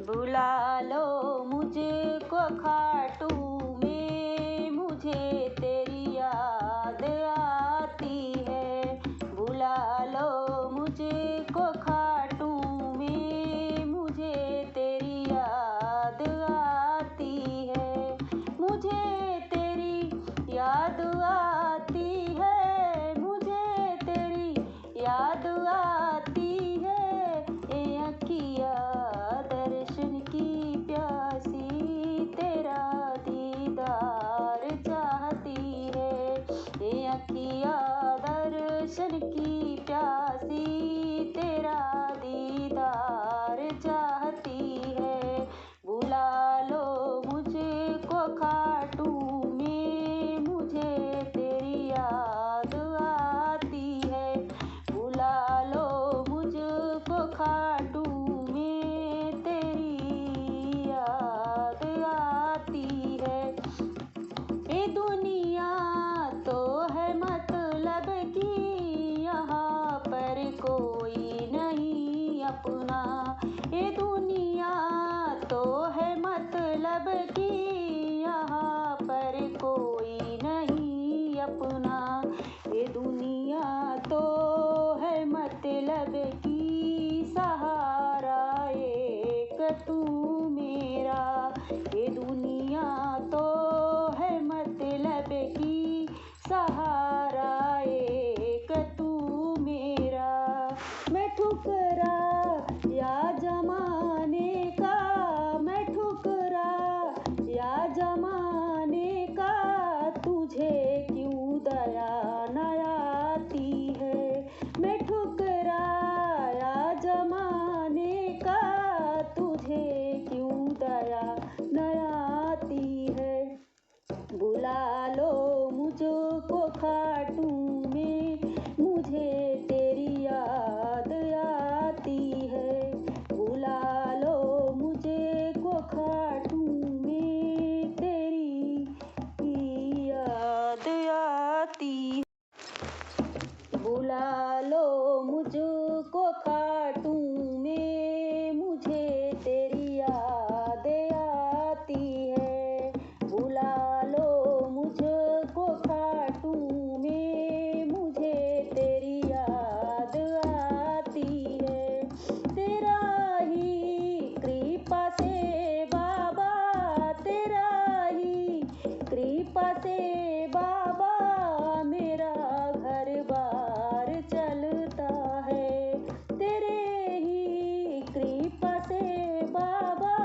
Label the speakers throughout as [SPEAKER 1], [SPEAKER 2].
[SPEAKER 1] बुला लो मुझको खाटू में, मुझे तेरी याद आती है। बुला लो मुझको खाटू में, मुझे तेरी याद आती है। मुझे तेरी याद आती है, मुझे तेरी याद आती है। ए अखिया दर्शन की प्यासी, तेरा दीदार चाहती है। ए अखिया दर्शन की प्यासी, तेरा दीदार चाहती है। बुला लो मुझको खाटू में, मुझे तेरी याद आती है। बुला लो मुझको खाटू में, तेरी याद आती है। ये दुनिया तो है मतलब की, यहाँ पर कोई नहीं अपना। ये दुनिया तो है मतलब की, यहाँ पर कोई नहीं अपना। ये दुनिया तो है मतलब की, सहारा एक तू मेरा। ये दुनिया तो है मतलब की, सहारा एक तू मेरा। मैं ठुकरा या जमाने का, मैं ठुकरा या जमाने का, तुझे क्यों दया न आती है। मैं ठुकरा या जमाने का, तुझे क्यों दया न आती है। बुला लो मुझको खाटू में, मुझे तेरी याद आती है। बुला लो मुझको खाटू में, तेरी याद आती है। बुला लो मुझको खाटू में, मुझे तेरी याद आती है। बुला लो मुझको खाटू में, मुझे तेरी याद आती है। तेरा ही कृपा से बाबा, तेरा ही कृपा से बाबा, मेरा घर बार चलता है। तेरे ही कृपा से बाबा,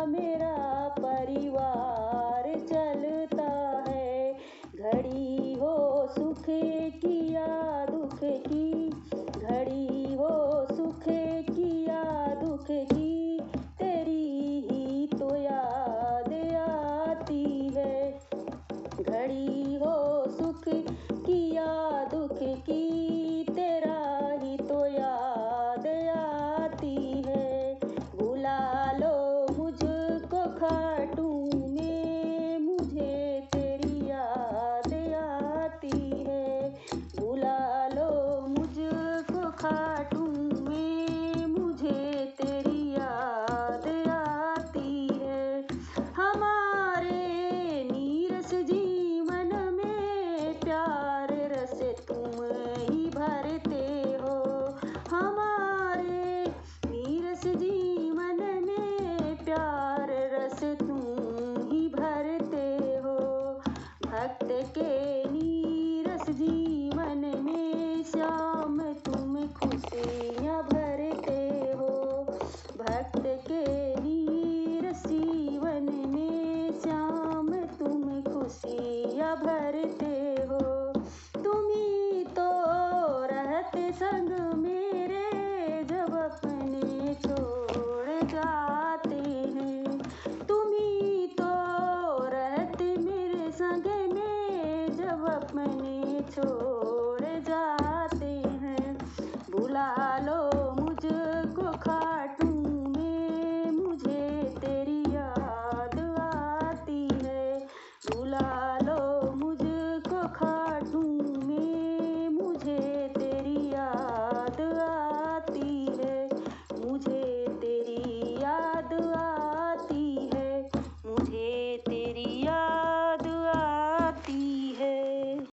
[SPEAKER 1] मेरा परिवार चलता है। घड़ी हो सुख की या दुख की, घड़ी हो सुख की या दुख की, तेरी ही तो याद आती है। घड़ी हो सुख की या दुख की, तेरा ही तो याद आती है। बुला लो मुझको खाटू में, मुझे तेरी याद आती है। बुला लो मुझको खाटू में, मुझे तेरी याद आती है। हमारे नीरस जीवन में प्यार रस तुम ही भरते हो। हमारे नीरस जीवन में प्यार रस तुम ही भरते हो। भक्त के नीरस जीवन में श्याम तुम खुशियाँ भरते हो। भक्त के नीरस जीवन में श्याम तुम खुशियाँ भरते हो। तुम ही तो रहते संग मेरे, जब अपने छोड़ जाते हैं। तुम ही तो रहते मेरे संग में, जब अपने छोड़